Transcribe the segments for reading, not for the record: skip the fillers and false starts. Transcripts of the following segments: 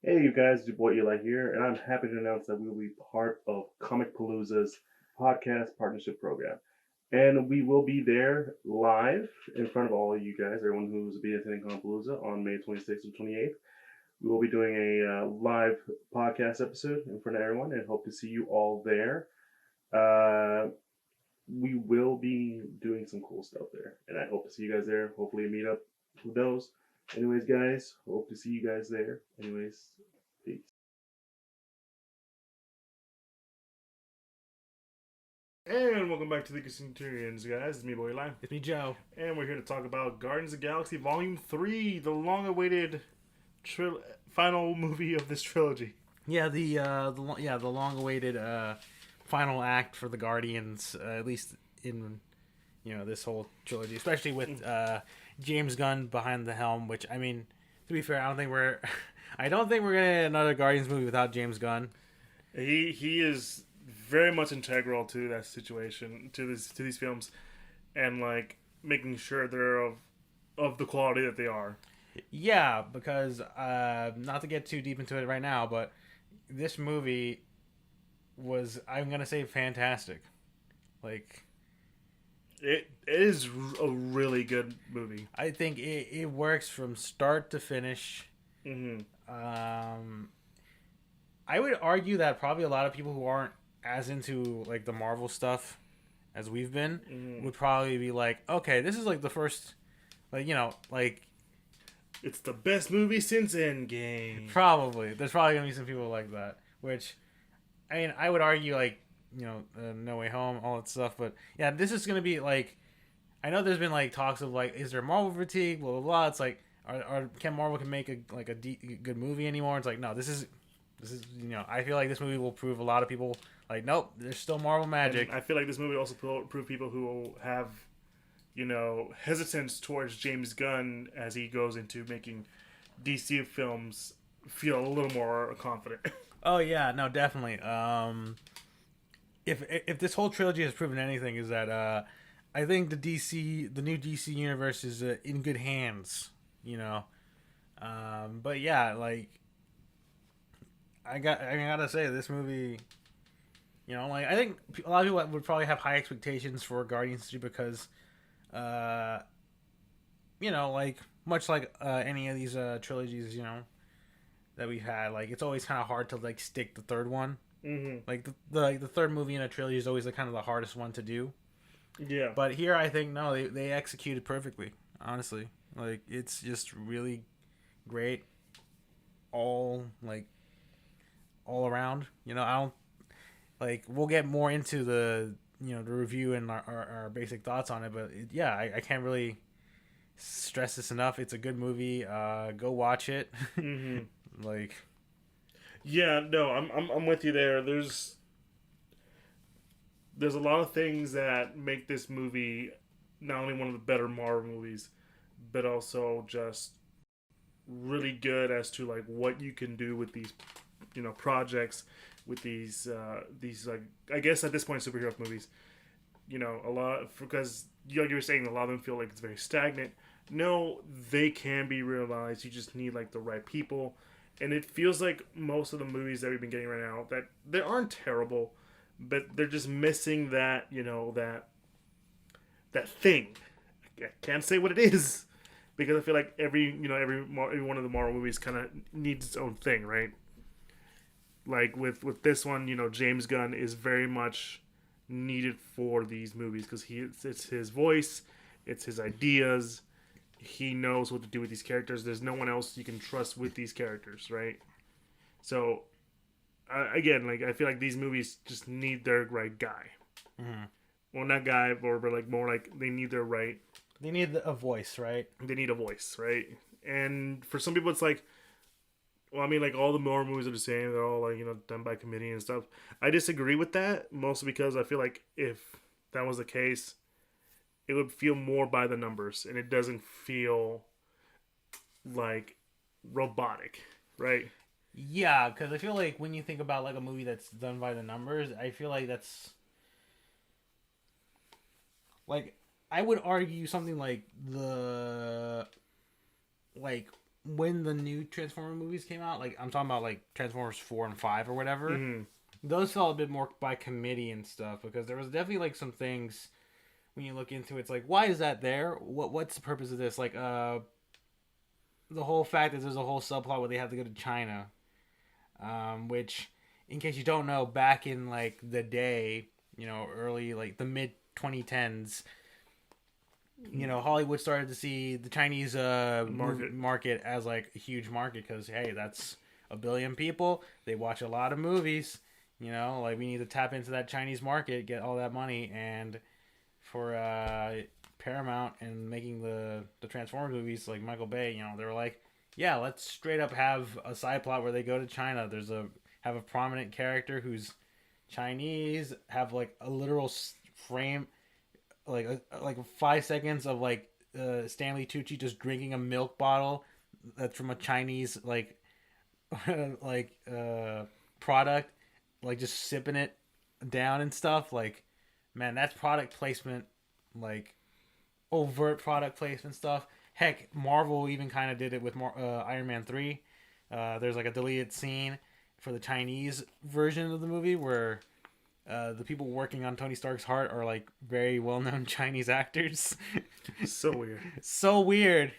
Hey, you guys, it's your boy Eli here, and I'm happy to announce that we will be part of Comic Palooza's podcast partnership program. And we will be there live in front of all of you guys, everyone who's be attending Comic Palooza on May 26th and 28th. We will be doing a live podcast episode in front of everyone and hope to see you all there. Uh, we will be doing some cool stuff there, and I hope to see you guys there. Hopefully, a meetup. Who knows? Anyways, guys, hope to see you guys there. Anyways, peace. And welcome back to the Geek Centurions, guys. It's me, boy Eli. It's me, Joe. And we're here to talk about Guardians of the Galaxy Volume 3, the long-awaited final movie of this trilogy. Yeah, the long-awaited final act for the Guardians, at least in this whole trilogy, especially with James Gunn behind the helm. Which, I mean, to be fair, I don't think we're gonna get another Guardians movie without James Gunn. He is very much integral to that situation, to these films, and like making sure they're of the quality that they are. Yeah, because not to get too deep into it right now, but this movie was, I'm gonna say, fantastic. Like, it is a really good movie. I think it works from start to finish. Mm-hmm. I would argue that probably a lot of people who aren't as into like the Marvel stuff as we've been would probably be like, okay, this is like the first, like it's the best movie since Endgame. Probably there's probably gonna be some people like that. Which, I mean, I would argue like No Way Home, all that stuff. But yeah, this is gonna be like, I know there's been like talks of like, is there Marvel fatigue? Blah blah blah. It's like, can Marvel can make a good movie anymore? It's like, no, this is I feel like this movie will prove a lot of people like, nope, there's still Marvel magic. And I feel like this movie also prove people who have, hesitance towards James Gunn as he goes into making DC films feel a little more confident. Oh yeah, no, definitely. If this whole trilogy has proven anything, is that I think the new DC universe is in good hands. But yeah, like I gotta say, this movie, like, I think a lot of people would probably have high expectations for Guardians 3 because, like, much like any of these trilogies, that we've had, like, it's always kind of hard to like stick the third one. Mm-hmm. Like the third movie in a trilogy is always like kind of the hardest one to do. Yeah. But here, I think no, they executed perfectly. Honestly, like, it's just really great. All around. I don't like. We'll get more into the the review and our basic thoughts on it, but yeah, I can't really stress this enough. It's a good movie. Go watch it. Mm-hmm. Like, yeah, no, I'm with you there. There's a lot of things that make this movie not only one of the better Marvel movies, but also just really good as to like what you can do with these projects, with these like, I guess at this point, superhero movies, a lot, because like you were saying, a lot of them feel like it's very stagnant. No, they can be realized. You just need like the right people, and it feels like most of the movies that we've been getting right now, that they aren't terrible, but they're just missing that that thing. I can't say what it is, because I feel like every one of the Marvel movies kind of needs its own thing, right? Like with this one, James Gunn is very much needed for these movies because it's his voice, it's his ideas. He knows what to do with these characters. There's no one else you can trust with these characters, right? So, again, like, I feel like these movies just need their right guy. mm-hmm. Well, not guy, but like more like they need their right. They need a voice, right? They need a voice, right? And for some people, it's like, well, I mean, like, all the Marvel movies are the same. They're all like, done by committee and stuff. I disagree with that, mostly because I feel like if that was the case, it would feel more by the numbers, and it doesn't feel like robotic, right? Yeah, because I feel like when you think about like a movie that's done by the numbers, I feel like that's like, I would argue something like the like when the new Transformer movies came out, like I'm talking about like Transformers 4 and 5 or whatever, Mm-hmm. those felt a bit more by committee and stuff because there was definitely like some things when you look into it, it's like, why is that there? What's the purpose of this? Like the whole fact that there's a whole subplot where they have to go to China, which, in case you don't know, back in like the day, early like the mid 2010s, Hollywood started to see the Chinese market as like a huge market because hey, that's a billion people. They watch a lot of movies. Like we need to tap into that Chinese market, get all that money, and for Paramount and making the Transformers movies like Michael Bay, they were like, yeah, let's straight up have a side plot where they go to China. Have a prominent character who's Chinese, have like a literal frame, like 5 seconds of like Stanley Tucci just drinking a milk bottle that's from a Chinese like like product, like just sipping it down and stuff. Like, man, that's product placement, like overt product placement stuff. Heck, Marvel even kind of did it with Iron Man 3. There's like a deleted scene for the Chinese version of the movie where the people working on Tony Stark's heart are like very well-known Chinese actors. So weird. So weird,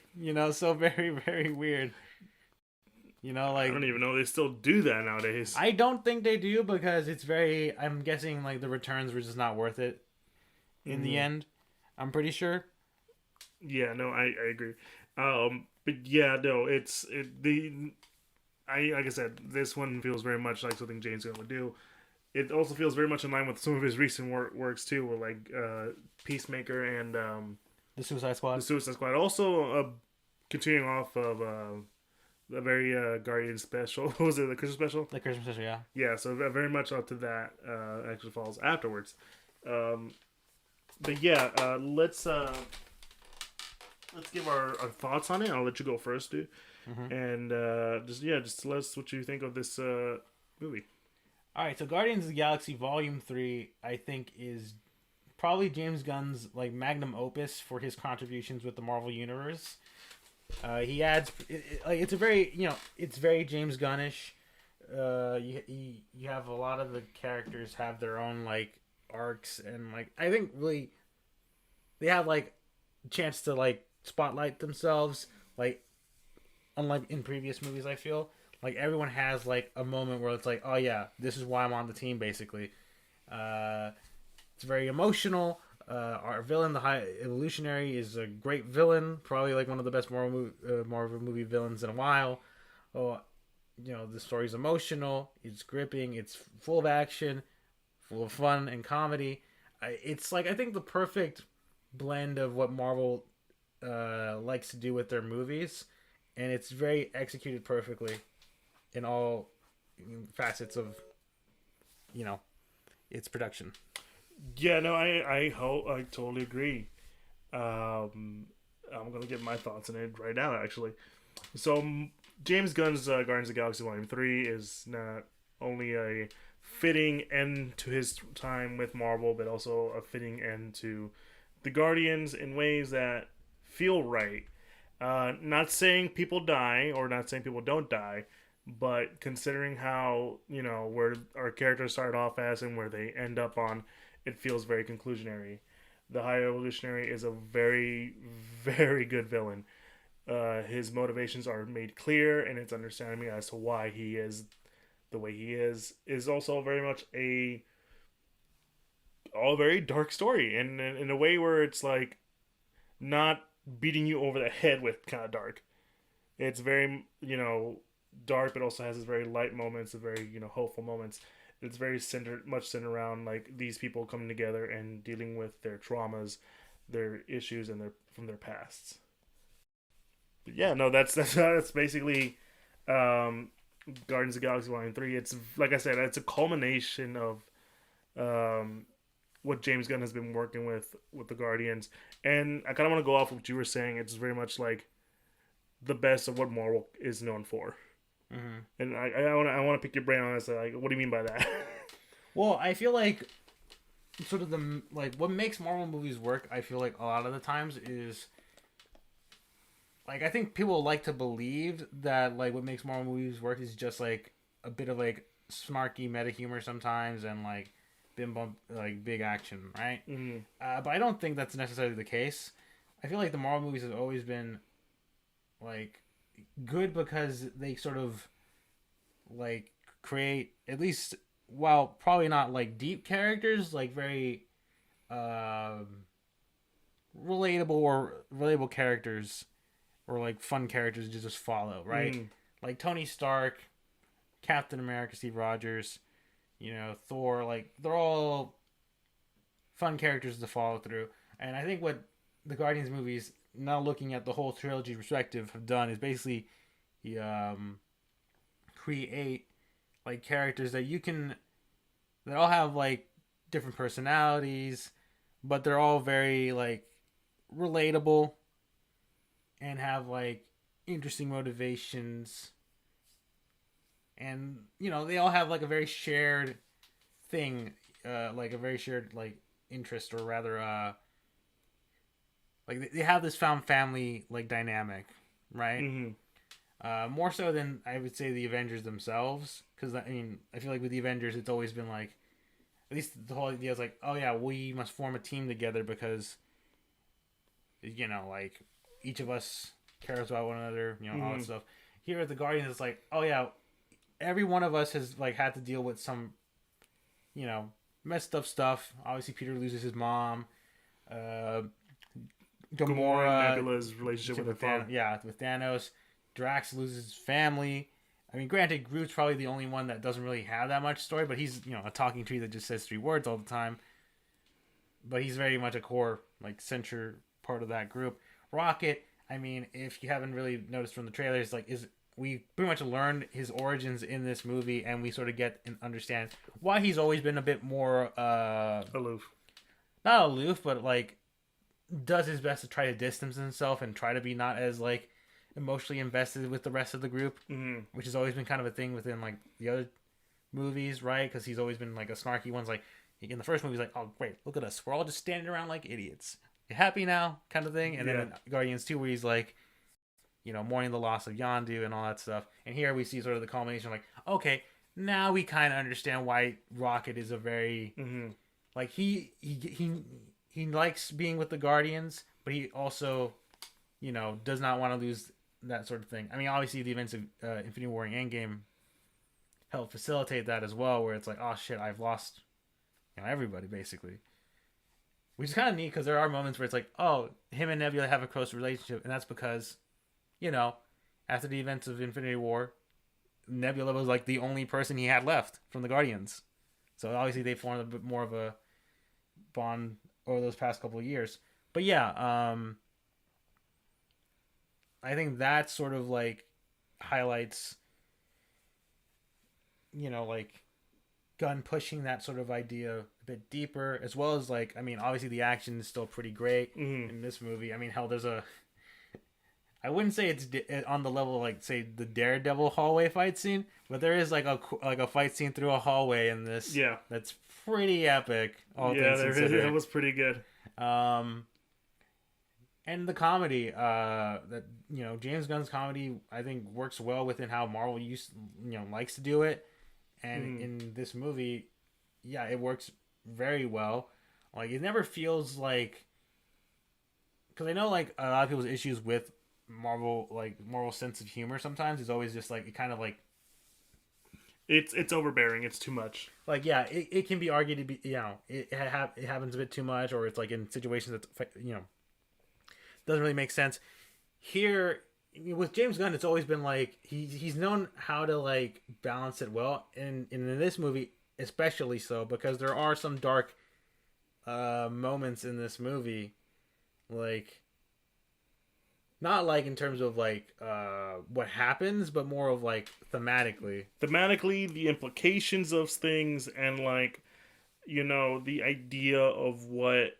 so very, very weird. Like I don't even know they still do that nowadays. I don't think they do because it's very. I'm guessing like the returns were just not worth it in the end. I'm pretty sure. Yeah, no, I agree. But yeah, no, like I said, this one feels very much like something James Gunn would do. It also feels very much in line with some of his recent works too, where like Peacemaker and the Suicide Squad. The Suicide Squad. Also, continuing off of the very Guardian special. What was it, the Christmas special? The Christmas special, yeah. Yeah, so very much up to that actually falls afterwards. But yeah, let's give our thoughts on it. I'll let you go first, dude. Mm-hmm. And just tell us what you think of this movie. All right, so Guardians of the Galaxy Volume 3, I think, is probably James Gunn's like magnum opus for his contributions with the Marvel Universe. He adds, it's a very, it's very James Gunnish. You have a lot of the characters have their own like arcs, and like I think really they have like a chance to like spotlight themselves, like unlike in previous movies. I feel like everyone has like a moment where it's like, oh yeah, this is why I'm on the team. Basically, it's very emotional. Our villain, the High Evolutionary, is a great villain. Probably like one of the best Marvel movie villains in a while. Oh, the story's emotional. It's gripping. It's full of action, full of fun and comedy. It's like I think the perfect blend of what Marvel likes to do with their movies, and it's very executed perfectly in all facets of its production. Yeah, no, I totally agree. I'm gonna give my thoughts on it right now, actually. So James Gunn's Guardians of the Galaxy Volume 3 is not only a fitting end to his time with Marvel, but also a fitting end to the Guardians in ways that feel right. Not saying people die or not saying people don't die, but considering how where our characters start off as and where they end up on, it feels very conclusionary. The High Evolutionary is a very, very good villain. His motivations are made clear, and it's understanding as to why he is the way he is also very much a very dark story, and in a way where it's like not beating you over the head with kind of dark. It's very dark, but also has its very light moments, and very hopeful moments. It's very centered around like these people coming together and dealing with their traumas, their issues, and from their pasts. But yeah, no, that's basically Guardians of the Galaxy Volume 3. It's like I said, it's a culmination of what James Gunn has been working with the Guardians, and I kind of want to go off of what you were saying. It's very much like the best of what Marvel is known for. Mm-hmm. And I want to pick your brain on this. Like, what do you mean by that? Well, I feel like sort of what makes Marvel movies work. I feel like a lot of the times is like I think people like to believe that like what makes Marvel movies work is just like a bit of like snarky meta humor sometimes and like bim bump like big action, right? Mm. But I don't think that's necessarily the case. I feel like the Marvel movies have always been like good because they sort of like create at least while probably not like deep characters, like very relatable characters or like fun characters to just follow, right? Mm. Like Tony Stark, Captain America, Steve Rogers, Thor, like they're all fun characters to follow through. And I think what the Guardians movies, now looking at the whole trilogy perspective, have done is basically create like characters that all have like different personalities, but they're all very like relatable and have like interesting motivations, and they all have like a very shared thing, like a very shared like interest, or rather like they have this found family like dynamic, right? Mm-hmm. More so than I would say the Avengers themselves, because I mean I feel like with the Avengers it's always been like, at least the whole idea is like, oh yeah, we must form a team together because like each of us cares about one another, all that stuff. Here at the Guardians, it's like, oh yeah, every one of us has like had to deal with some, messed up stuff. Obviously, Peter loses his mom. Gamora, Nebula's relationship with her father. with Thanos. Drax loses his family. I mean, granted, Groot's probably the only one that doesn't really have that much story, but he's a talking tree that just says 3 words all the time. But he's very much a core like center part of that group. Rocket, I mean, if you haven't really noticed from the trailers, like we pretty much learned his origins in this movie, and we sort of get and understand why he's always been a bit more aloof. Not aloof, but like does his best to try to distance himself and try to be not as like emotionally invested with the rest of the group, which has always been kind of a thing within like the other movies, right? Because he's always been like a snarky one's like in the first movie he's like, oh great, look at us, we're all just standing around like idiots, you happy now kind of thing. And then in Guardians 2 where he's like mourning the loss of Yondu and all that stuff, and here we see sort of the culmination, like, okay, now we kind of understand why Rocket is a very like he likes being with the Guardians, but he also does not want to lose that sort of thing. I mean, obviously the events of Infinity War and Endgame help facilitate that as well, where it's like, oh shit, I've lost everybody basically, which is kind of neat because there are moments where it's like, oh, him and Nebula have a close relationship, and that's because after the events of Infinity War, Nebula was like the only person he had left from the Guardians, so obviously they formed a bit more of a bond over those past couple of years. But yeah, I think that sort of like highlights like Gunn pushing that sort of idea a bit deeper, as well as like, I mean, obviously the action is still pretty great in this movie. I mean, hell, I wouldn't say it's on the level of, like, say, the Daredevil hallway fight scene, but there is like a fight scene through a hallway in this. Yeah, that's pretty epic. That was pretty good. And the comedy, that James Gunn's comedy, I think works well within how Marvel likes to do it, and in this movie, yeah, it works very well. Like, it never feels like, because I know like a lot of people's issues with Marvel's sense of humor sometimes is always just like, it kind of like it's overbearing, it's too much. Like, yeah, it can be argued to be, it happens a bit too much, or it's like in situations that doesn't really make sense. Here with James Gunn, it's always been like he's known how to like balance it well, and in this movie especially so, because there are some dark moments in this movie, like, not like in terms of like what happens, but more of like thematically, the implications of things, and like the idea of what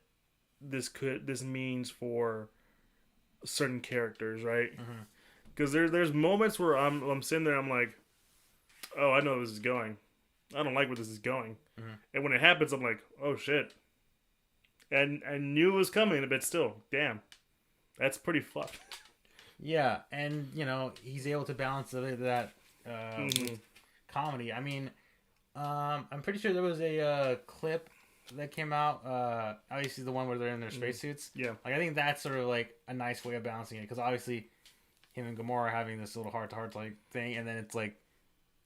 this means for certain characters, right? Because there's moments where I'm sitting there, I'm like, oh, I know where this is going. I don't like where this is going. And when it happens, I'm like, oh shit. And I knew it was coming, but still, damn, that's pretty fucked. Yeah, and he's able to balance that with comedy. I mean, I'm pretty sure there was a clip that came out. Obviously, the one where they're in their spacesuits. Yeah. Like, I think that's sort of like a nice way of balancing it, because obviously, him and Gamora are having this little heart-to-heart like thing, and then it's like,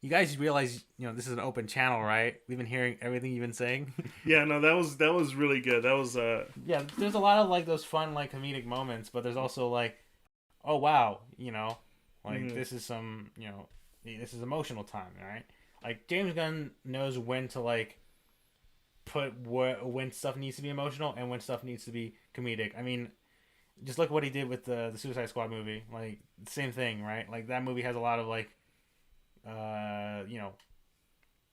you guys realize, this is an open channel, right? We've been hearing everything you've been saying. Yeah, no, that was really good. That was Yeah, there's a lot of like those fun like comedic moments, but there's also like, oh wow, this is some, this is emotional time, right? Like, James Gunn knows when to like put when stuff needs to be emotional and when stuff needs to be comedic. I mean, just look what he did with the Suicide Squad movie. Like, same thing, right? Like, that movie has a lot of like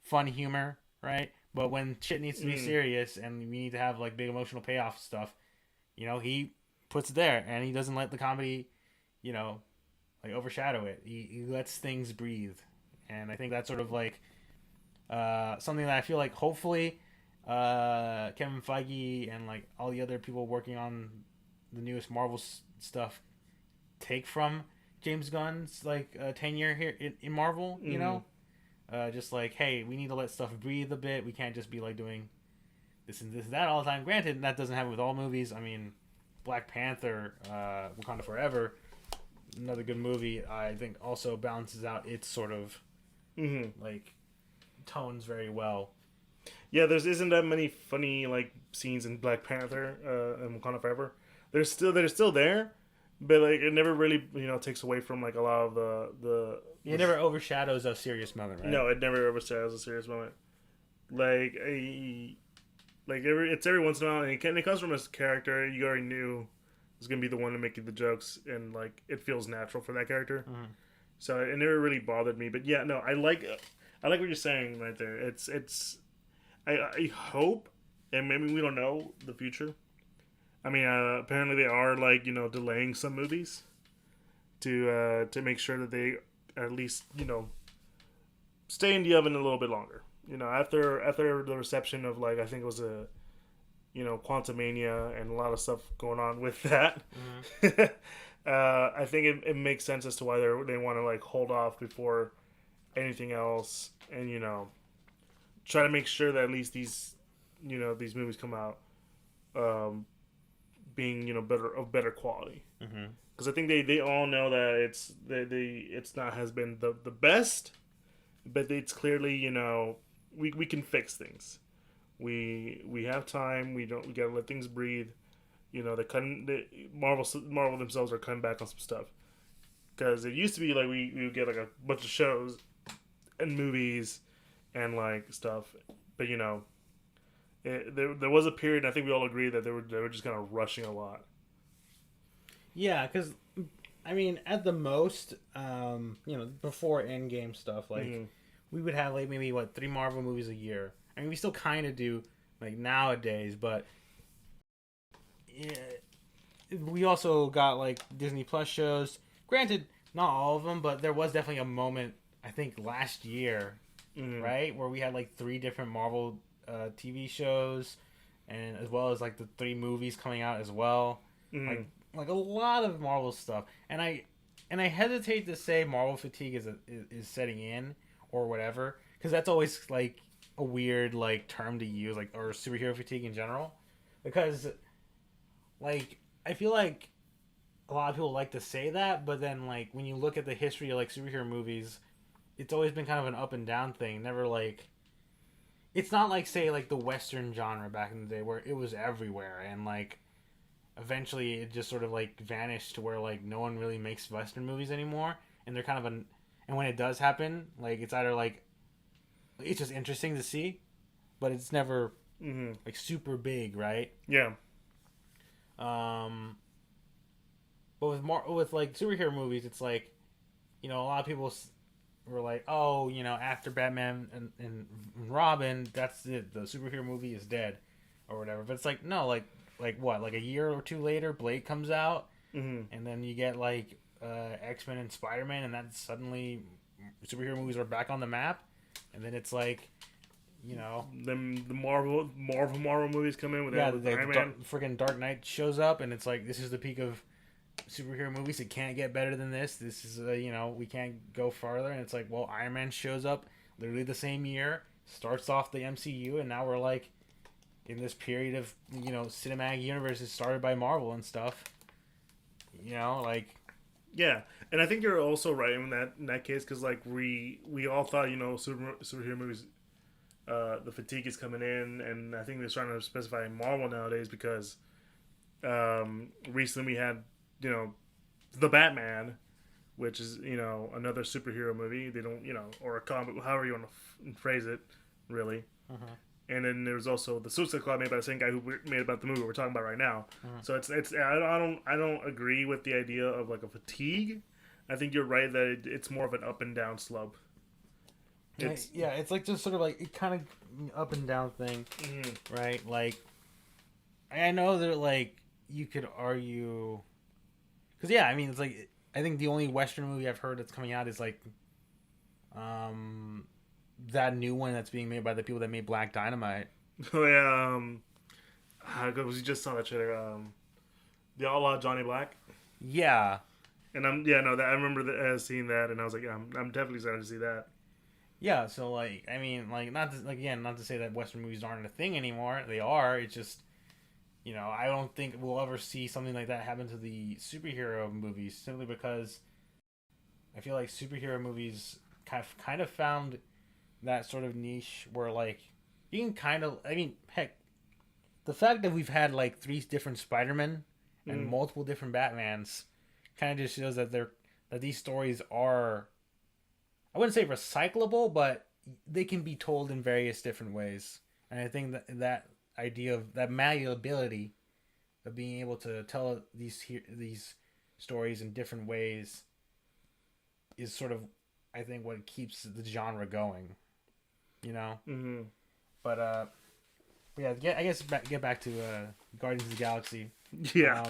fun humor, right? But when shit needs to be serious and we need to have like big emotional payoff stuff, he puts it there, and he doesn't let the comedy, like overshadow it. He lets things breathe, and I think that's sort of like something that I feel like hopefully Kevin Feige and like all the other people working on the newest Marvel stuff take from James Gunn's like tenure here in Marvel. Just like, hey, we need to let stuff breathe a bit. We can't just be like doing this and this and that all the time. Granted, that doesn't happen with all movies. I mean, Black Panther, Wakanda Forever, another good movie, I think also balances out its sort of like tones very well. Yeah, there isn't that many funny like scenes in Black Panther and Wakanda Forever. They're still there, but like it never really takes away from like a lot of the. It never overshadows a serious moment, right? No, it never overshadows a serious moment. Like it's every once in a while, and it comes from his character. You already knew was gonna be the one to make the jokes, and like it feels natural for that character. So it never really bothered me. But yeah, no, I like what you're saying right there. I hope, and maybe we don't know the future. I mean, apparently they are like delaying some movies to make sure that they at least stay in the oven a little bit longer. After the reception of like I think it was a Quantumania and a lot of stuff going on with that. I think it makes sense as to why they want to like hold off before anything else, and try to make sure that at least these these movies come out being better quality. Because I think they all know that it's not has been the best, but it's clearly we can fix things. We have time. We gotta let things breathe. Marvel themselves are cutting back on some stuff, because it used to be like we would get like a bunch of shows and movies and like stuff, but there was a period, I think we all agree that they were just kind of rushing a lot. Yeah, because I mean, at the most, before Endgame stuff, like we would have like maybe 3 Marvel movies a year. I mean, we still kind of do like nowadays, but we also got like Disney Plus shows. Granted, not all of them, but there was definitely a moment, I think last year, right, where we had like 3 different Marvel TV shows, and as well as like the 3 movies coming out as well. Like a lot of Marvel stuff, and I hesitate to say Marvel fatigue is setting in or whatever, because that's always like a weird like term to use, like, or superhero fatigue in general, because like I feel like a lot of people like to say that, but then like when you look at the history of like superhero movies, it's always been kind of an up and down thing. Never like, it's not like say like the Western genre back in the day where it was everywhere, and like eventually it just sort of like vanished to where like no one really makes Western movies anymore, and they're kind of and when it does happen, like it's either like it's just interesting to see, but it's never like super big, right? Yeah. But with like superhero movies, it's like, a lot of people were like, oh, after Batman and Robin, that's it. The superhero movie is dead, or whatever. But it's like, no, like what? Like a year or 2 later, Blade comes out, and then you get like X-Men and Spider-Man, and then suddenly superhero movies are back on the map. And then it's like, then the Marvel movies come in with the freaking Dark Knight shows up, and it's like, this is the peak of superhero movies. It can't get better than this. This is we can't go farther. And it's like, well, Iron Man shows up literally the same year, starts off the MCU, and now we're like in this period of cinematic universes started by Marvel and stuff. Like. Yeah, and I think you're also right in that case because like we all thought superhero movies, the fatigue is coming in, and I think they're trying to specify Marvel nowadays because recently we had the Batman, which is another superhero movie. They don't or a comic, however you want to phrase it, really. Uh-huh. And then there's also the Suicide Squad made by the same guy who made about the movie we're talking about right now. Uh-huh. So it's I don't agree with the idea of like a fatigue. I think you're right that it's more of an up and down slump. It's like just sort of like it kind of up and down thing, right? Like I know that like you could argue because I mean it's like I think the only Western movie I've heard that's coming out is like that new one that's being made by the people that made Black Dynamite. Oh yeah, we just saw that trailer. The Outlaw Johnny Black. Yeah. And I remember seeing that, and I was like, I'm definitely excited to see that. Yeah, so like I mean, like not to say that Western movies aren't a thing anymore. They are. It's just I don't think we'll ever see something like that happen to the superhero movies simply because I feel like superhero movies kind of found that sort of niche where like you can kind of heck the fact that we've had like 3 different Spider-Men and multiple different Batmans kind of just shows that these stories are I wouldn't say recyclable, but they can be told in various different ways. And I think that idea of that malleability of being able to tell these stories in different ways is sort of I think what keeps the genre going. Mm-hmm. But I guess get back to Guardians of the Galaxy. Yeah.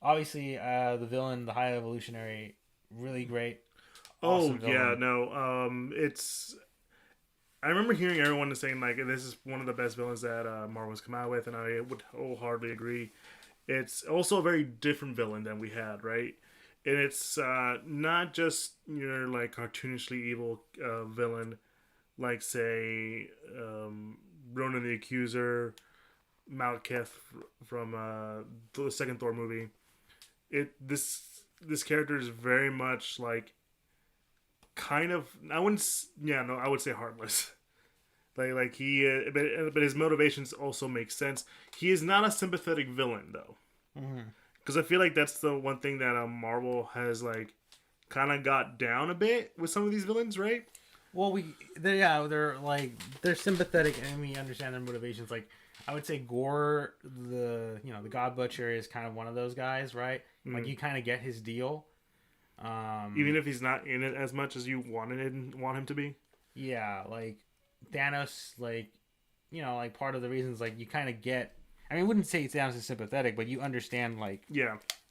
Obviously, the villain, the High Evolutionary, really great. Awesome it's. I remember hearing everyone saying like this is one of the best villains that Marvel's come out with, and I would wholeheartedly agree. It's also a very different villain than we had, right? And it's not just your like cartoonishly evil villain, like say Ronan the Accuser, Malekith from the second Thor movie. This character is very much like kind of I would say heartless. like he but his motivations also make sense. He is not a sympathetic villain though. Mm-hmm. Because I feel like that's the one thing that Marvel has like kind of got down a bit with some of these villains, right? Well, they're sympathetic and we understand their motivations. Like I would say, Gore, the God Butcher is kind of one of those guys, right? Like you kind of get his deal, even if he's not in it as much as you want him to be. Yeah, like Thanos, like like part of the reasons like you kind of get. I mean, I wouldn't say Thanos is sympathetic, but you understand like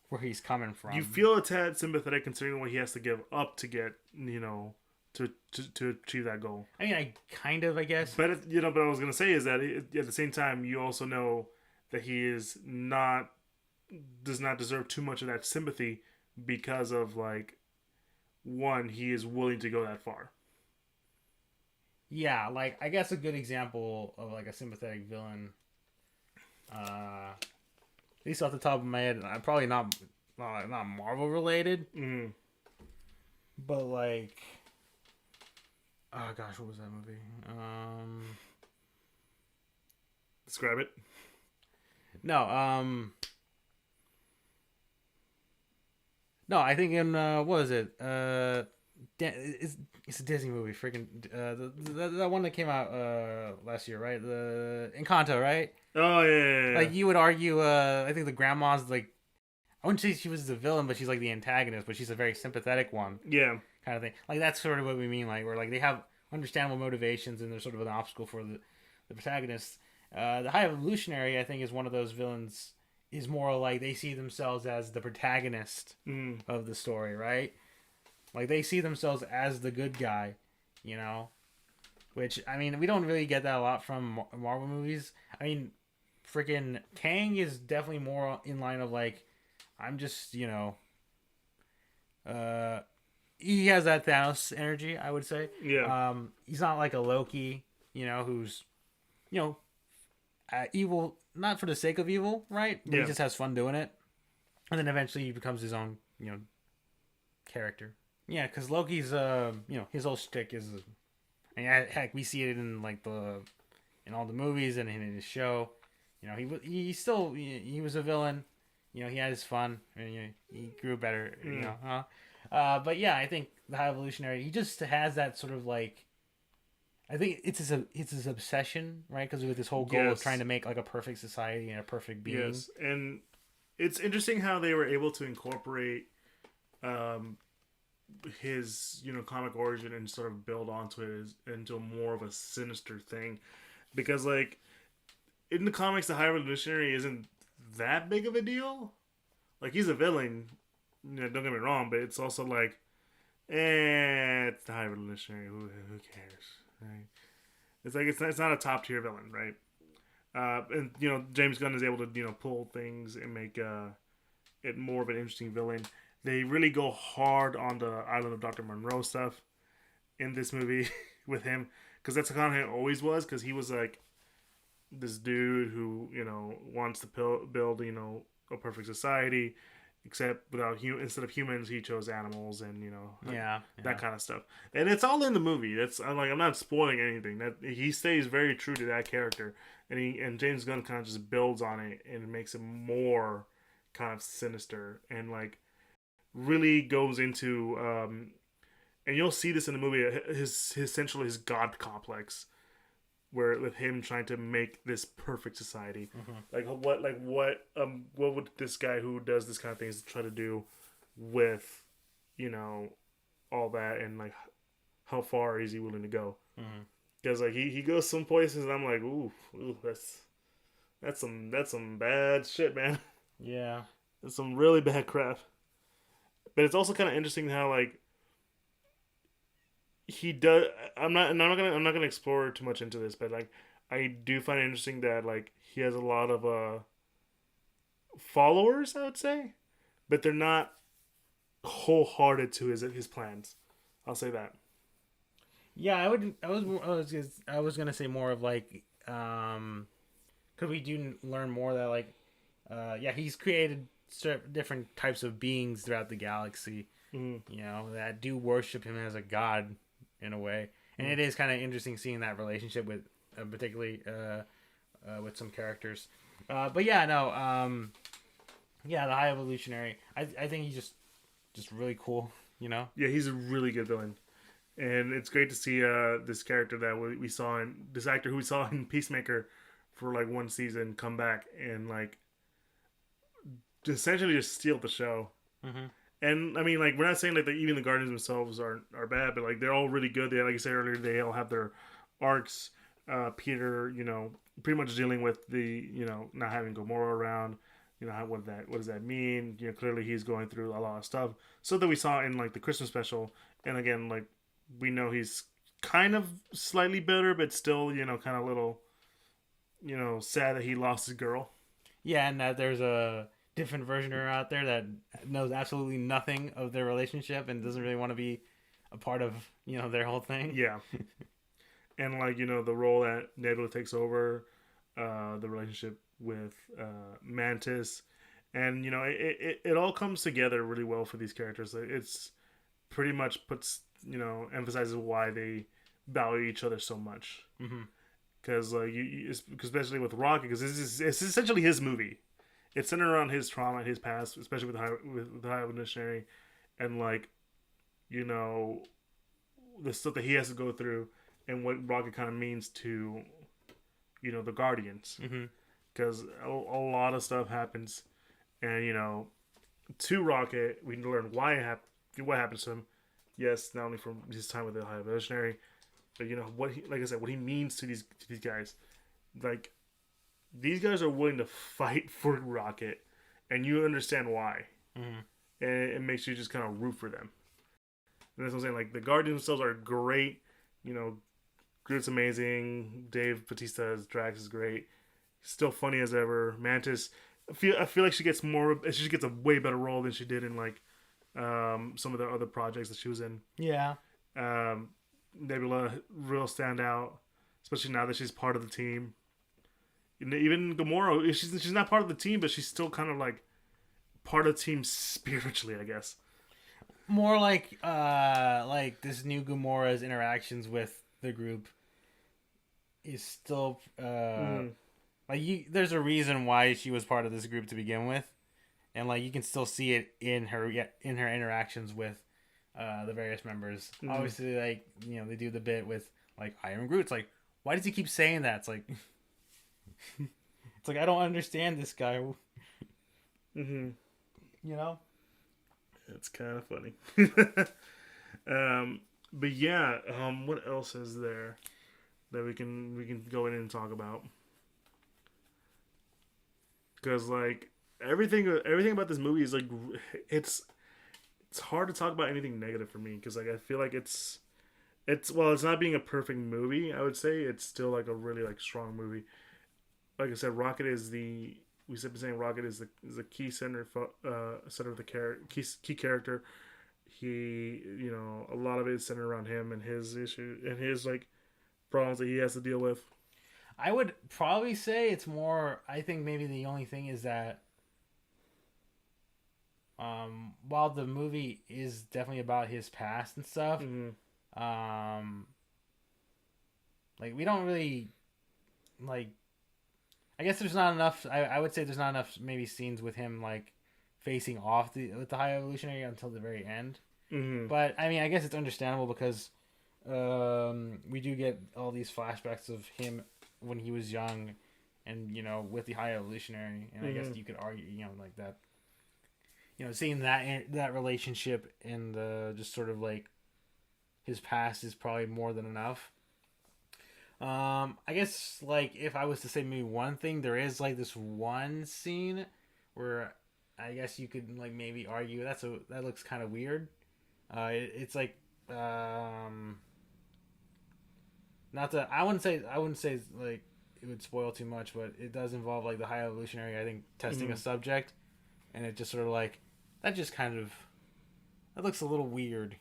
where he's coming from. You feel a tad sympathetic considering what he has to give up to get to achieve that goal. I mean, I guess. But but what I was gonna say is that at the same time, you also know that he does not deserve too much of that sympathy because of like one, he is willing to go that far. Yeah, like I guess a good example of like a sympathetic villain. At least off the top of my head, I'm probably not Marvel related, but like, oh gosh, what was that movie? Describe it. No, I think in what was it? It's a Disney movie. Freaking the one that came out last year, right? The Encanto, right? Oh yeah. Like you would argue, I think the grandma's like, I wouldn't say she was the villain, but she's like the antagonist, but she's a very sympathetic one. Yeah. Kind of thing. Like that's sort of what we mean. Like where like they have understandable motivations and they're sort of an obstacle for the protagonist. The High Evolutionary, I think, is one of those villains. Is more like they see themselves as the protagonist of the story, right? Like they see themselves as the good guy, Which I mean, we don't really get that a lot from Marvel movies. I mean, freaking Kang is definitely more in line of like, I'm just, he has that Thanos energy, I would say. Yeah. He's not like a Loki, who's, you know, evil, not for the sake of evil, right? But he just has fun doing it. And then eventually he becomes his own, character. Yeah, because Loki's, his whole shtick is, heck, we see it in like in all the movies and in his show. He was a villain. He had his fun, and he grew better. But yeah, I think the High Evolutionary, he just has that sort of like, I think it's his obsession, right? Because with this whole goal of trying to make like a perfect society and a perfect being. Yes, and it's interesting how they were able to incorporate his comic origin and sort of build onto it into more of a sinister thing, because like in the comics, the High Evolutionary isn't that big of a deal. Like, he's a villain, don't get me wrong, but it's also like, it's the High Evolutionary. Who cares, right? It's like it's not a top tier villain, right? And James Gunn is able to pull things and make it more of an interesting villain. They really go hard on the Island of Dr. Monroe stuff in this movie with him, because that's kind of how it always was. Because he was like this dude who wants to build a perfect society, except instead of humans he chose animals, and that kind of stuff. And it's all in the movie. I'm not spoiling anything. That he stays very true to that character, and James Gunn kind of just builds on it and makes it more kind of sinister, and like really goes into and you'll see this in the movie, his god complex, where with him trying to make this perfect society. What would this guy who does this kind of things try to do with all that, and like how far is he willing to go? Because like he goes some places and I'm like, ooh, that's some bad shit, man. Yeah, That's some really bad crap. But it's also kind of interesting how like he does. I'm not gonna explore too much into this, but like I do find it interesting that like he has a lot of followers, I would say, but they're not wholehearted to his plans. I'll say that. Yeah, I was gonna say more of like, because we do learn more that like, he's created different types of beings throughout the galaxy, that do worship him as a god in a way, and it is kind of interesting seeing that relationship with, particularly, with some characters. But yeah, no, the High Evolutionary, I think he's just really cool, Yeah, he's a really good villain. And it's great to see this character that we saw this actor who we saw in Peacemaker for like one season come back and like essentially just steal the show. And I mean, like, we're not saying like that even the Guardians themselves are bad, but like they're all really good. They, like you said earlier, they all have their arcs. Peter, pretty much dealing with the not having Gamora around. What does that mean? Clearly he's going through a lot of stuff. So that we saw in like the Christmas special, and again, like we know he's kind of slightly bitter, but still, kind of little, sad that he lost his girl. Yeah, and that there's a different version of her out there that knows absolutely nothing of their relationship and doesn't really want to be a part of their whole thing. Yeah. And like the role that Nebula takes over, the relationship with Mantis, and it all comes together really well for these characters. It's pretty much puts emphasizes why they value each other so much. Because like especially with Rocket, because it's essentially his movie. It's centered around his trauma and his past, especially with the High Evolutionary, and like the stuff that he has to go through, and what Rocket kind of means to the Guardians. Because a lot of stuff happens, and to Rocket, we learn what happens to him. Yes, not only from his time with the High Evolutionary, but what he means to these guys. Like, these guys are willing to fight for Rocket, and you understand why. And it makes you just kind of root for them. And that's what I'm saying. Like, the Guardians themselves are great. Groot's amazing. Dave Bautista as Drax is great. still funny as ever. Mantis, I feel like she gets a way better role than she did in like some of the other projects that she was in. Yeah. Nebula, real standout, especially now that she's part of the team. And even Gamora, she's not part of the team, but she's still kind of like part of the team spiritually, I guess. More like this new Gamora's interactions with the group is still there's a reason why she was part of this group to begin with, and like you can still see it in her interactions with the various members. Mm-hmm. Obviously, like they do the bit with like Iron Groot. It's like, why does he keep saying that? It's like it's like I don't understand this guy. Mm-hmm. It's kind of funny. But yeah, what else is there that we can go in and talk about? Because like everything about this movie is like it's hard to talk about anything negative for me, because like I feel like it's not being a perfect movie. I would say it's still like a really like strong movie. Like I said, Rocket is the key center of the key character. He, a lot of it is centered around him and his issue and his like problems that he has to deal with. I would probably say it's more. I think maybe the only thing is that, while the movie is definitely about his past and stuff, like we don't really like. I guess there's not enough. I would say there's not enough maybe scenes with him like facing off with the High Evolutionary until the very end. Mm-hmm. But I mean, I guess it's understandable because we do get all these flashbacks of him when he was young, and with the High Evolutionary, and I guess you could argue, like that, seeing that relationship and just sort of like his past is probably more than enough. I guess like if I was to say maybe one thing, there is like this one scene where I guess you could like maybe argue that looks kind of weird. It's like not that I wouldn't say like it would spoil too much, but it does involve like the High Evolutionary, I think, testing a subject, and it just sort of like that looks a little weird.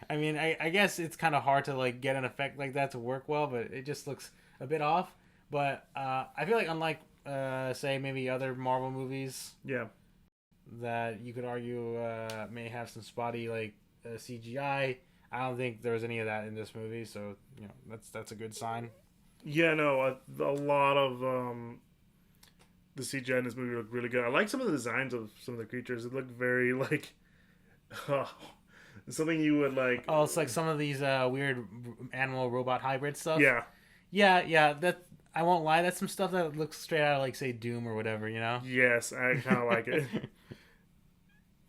I mean, I guess it's kind of hard to like get an effect like that to work well, but it just looks a bit off. But I feel like unlike say maybe other Marvel movies, that you could argue may have some spotty like CGI. I don't think there was any of that in this movie, so that's a good sign. Yeah, no, a lot of the CGI in this movie looked really good. I like some of the designs of some of the creatures. It looked very like something you would like. Oh, it's like some of these weird animal robot hybrid stuff. Yeah. That I won't lie. That's some stuff that looks straight out of like say Doom or whatever. Yes, I kind of like it.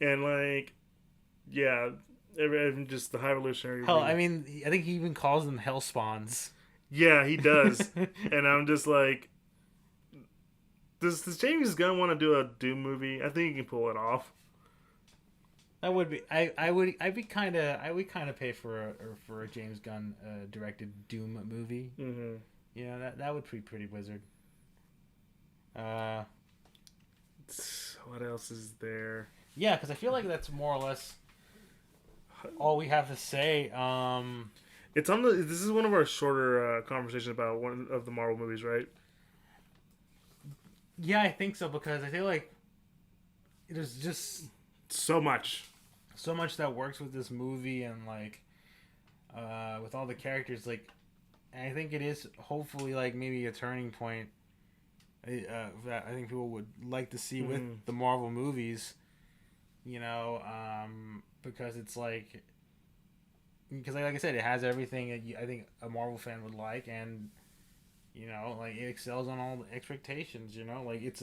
And like, yeah, just the High Evolutionary. Hell, I mean, I think he even calls them hell spawns. Yeah, he does. And I'm just like, does James Gunn want to do a Doom movie? I think he can pull it off. That would be. I would kind of pay for a James Gunn directed Doom movie. Mm-hmm. That would be pretty wizard. What else is there? Yeah, because I feel like that's more or less all we have to say. It's on the. This is one of our shorter conversations about one of the Marvel movies, right? Yeah, I think so, because I feel like there's just so much that works with this movie, and like with all the characters. Like, I think it is hopefully like maybe a turning point that I think people would like to see with the Marvel movies. Because it's like. Because like I said, it has everything that I think a Marvel fan would like, and like it excels on all the expectations. Like it's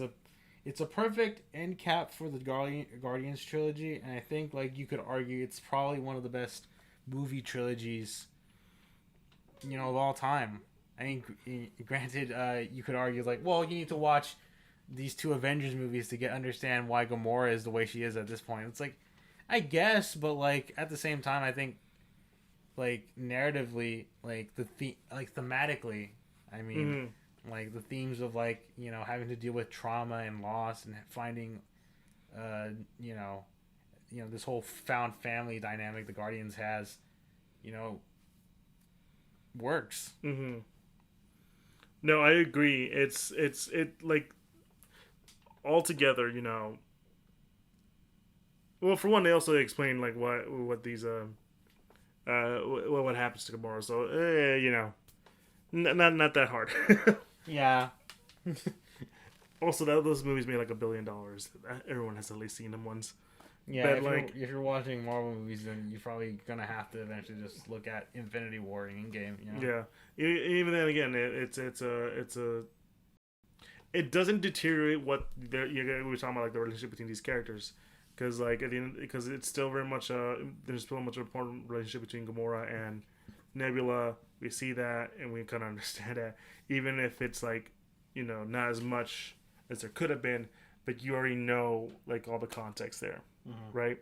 a perfect end cap for the Guardians trilogy, and I think like you could argue it's probably one of the best movie trilogies, of all time. I mean, granted, you could argue like, well, you need to watch these two Avengers movies to understand why Gamora is the way she is at this point. It's like, I guess, but like at the same time, I think. Like narratively, like thematically, I mean, like the themes of like having to deal with trauma and loss and finding, you know, this whole found family dynamic the Guardians has, works. Mm-hmm. No, I agree. It like altogether, Well, for one, they also explain like what these what happens to Gamora. So not that hard. Yeah. Also, those movies made like $1 billion. Everyone has at least seen them once. Yeah, but if you're watching Marvel movies, then you're probably gonna have to eventually just look at Infinity War and Endgame. Yeah. Even then, again, it doesn't deteriorate what we were talking about, like the relationship between these characters, because like at the end, because it's still very much there's still much of an important relationship between Gamora and Nebula. We see that and we kind of understand that, even if it's like not as much as there could have been, but you already know like all the context there. Right?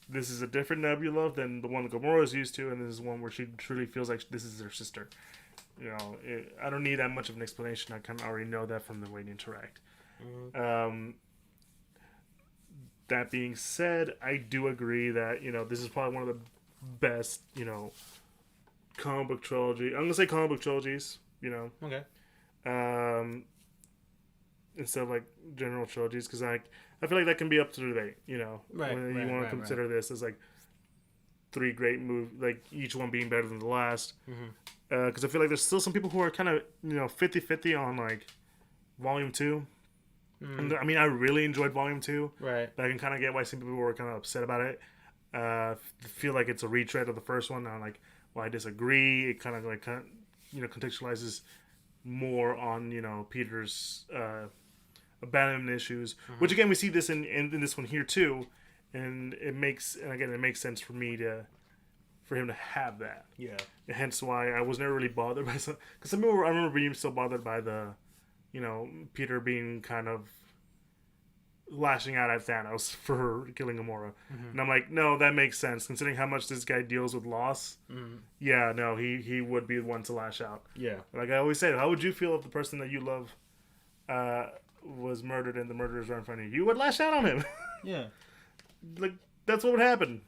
This is a different Nebula than the one that Gamora is used to, and this is one where she truly feels like this is her sister. I don't need that much of an explanation. I kind of already know that from the way they interact. That being said, I do agree that this is probably one of the best comic book trilogy. I'm gonna say comic book trilogies. Okay. Instead of like general trilogies, because I feel like that can be up to debate. When you want to consider this as like 3 great movies, like each one being better than the last. Because I feel like there's still some people who are kind of 50-50 on like Volume 2. And, I mean, I really enjoyed Volume 2. Right. But I can kind of get why some people were kind of upset about it. Feel like it's a retread of the first one. I'm like, well, I disagree. It kind of like contextualizes more on Peter's abandonment issues, which again we see this in this one here too, and it makes sense for him to have that. Yeah. Hence why I was never really bothered by some, because some people I remember being so bothered by the Peter being kind of lashing out at Thanos for killing Gamora. And I'm like, no, that makes sense considering how much this guy deals with loss. Yeah, no, he would be the one to lash out. Yeah. Like I always say, how would you feel if the person that you love was murdered and the murderers right in front of you? You would lash out on him. Yeah. Like that's what would happen,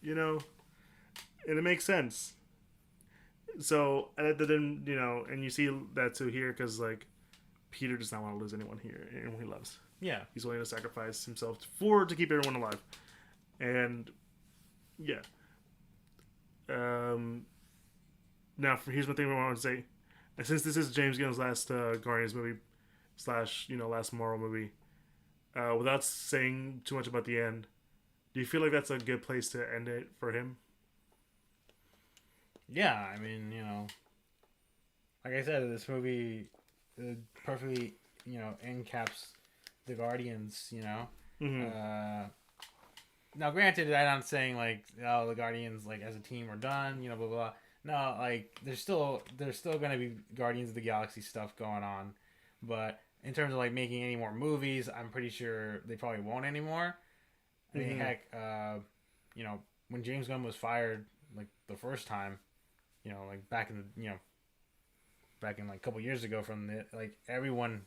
and it makes sense. So and then and you see that too here, because like Peter does not want to lose anyone here, anyone he loves. Yeah. He's willing to sacrifice himself to keep everyone alive. And yeah. Now here's one thing I want to say. And since this is James Gunn's last Guardians movie / last Marvel movie, without saying too much about the end, do you feel like that's a good place to end it for him? Yeah, I mean, like I said, this movie perfectly, encaps the Guardians, Now, granted, I'm not saying, like, oh, the Guardians, like, as a team are done, blah, blah, blah. No, like, there's still going to be Guardians of the Galaxy stuff going on. But in terms of, like, making any more movies, I'm pretty sure they probably won't anymore. I mean, heck, when James Gunn was fired, like, the first time, like, back in like a couple years ago from everyone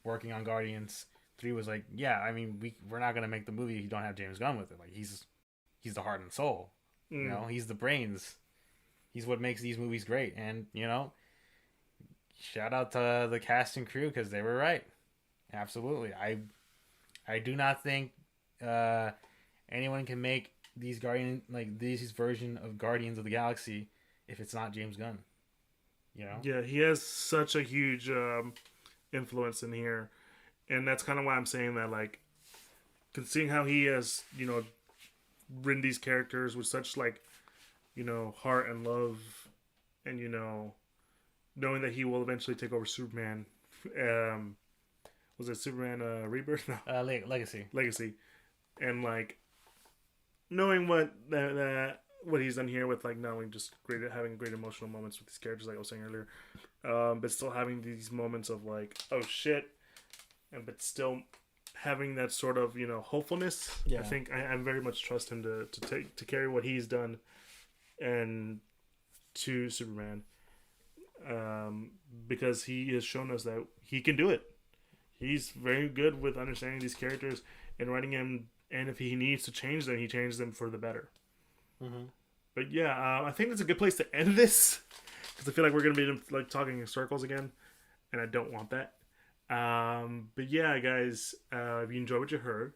working on Guardians 3 was like, yeah, I mean, we're not going to make the movie if you don't have James Gunn with it. Like, he's the heart and soul. He's the brains. He's what makes these movies great. And, shout out to the cast and crew, because they were right. Absolutely. I do not think anyone can make these this version of Guardians of the Galaxy if it's not James Gunn. Yeah, he has such a huge influence in here. And that's kind of why I'm saying that, like, considering how he has, written these characters with such, like, heart and love, and, knowing that he will eventually take over Superman. Was it Superman Rebirth? No. Legacy. And, like, knowing what he's done here with, like, not only just having great emotional moments with these characters, like I was saying earlier, but still having these moments of, like, oh, shit. But still having that sort of hopefulness. Yeah. I think I very much trust him to carry what he's done and to Superman. because he has shown us that he can do it. He's very good with understanding these characters and writing them. And if he needs to change them, he changes them for the better. Mm-hmm. But yeah, I think that's a good place to end this because I feel like we're gonna be like talking in circles again, and I don't want that. But yeah, guys, if you enjoyed what you heard,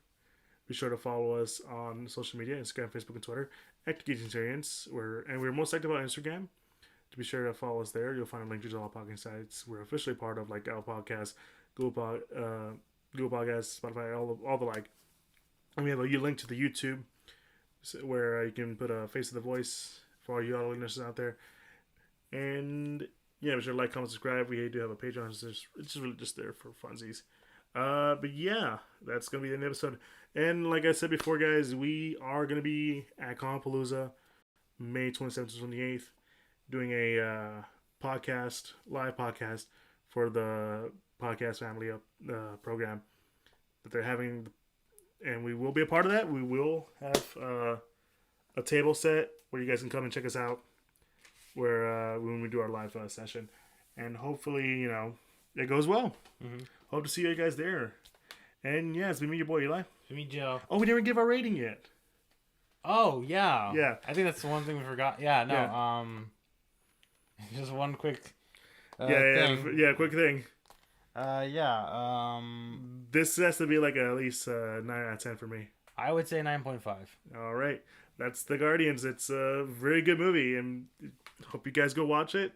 be sure to follow us on social media: Instagram, Facebook, and Twitter at Geek Centurions. We're most active on Instagram. To be sure to follow us there, you'll find a link to all podcast sites. We're officially part of like Apple Podcasts, Google Podcasts, Spotify, all the like. And we have a link to the YouTube where you can put a face to the voice for all you audio listeners out there. And yeah, be sure to like, comment, subscribe. We do have a Patreon. It's just really just there for funsies. But yeah, that's going to be the end of the episode. And like I said before, guys, we are going to be at Comicpalooza May 27th to 28th doing a live podcast for the podcast family program that they're having. And we will be a part of that. We will have a table set where you guys can come and check us out where when we do our live session. And hopefully, it goes well. Mm-hmm. Hope to see you guys there. And yeah, it's been me, your boy Eli. It's me, Joe. Oh, we didn't give our rating yet. Oh, yeah. Yeah. I think that's the one thing we forgot. Yeah, no. Yeah. Just one quick thing. Yeah, quick thing. This has to be like at least 9 out of 10 for me. I would say 9.5. All right. That's The Guardians. It's a very good movie, and hope you guys go watch it.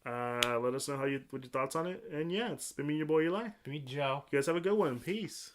Let us know what your thoughts on it. And yeah, it's been me, your boy Eli. Me, Joe. You guys have a good one. Peace.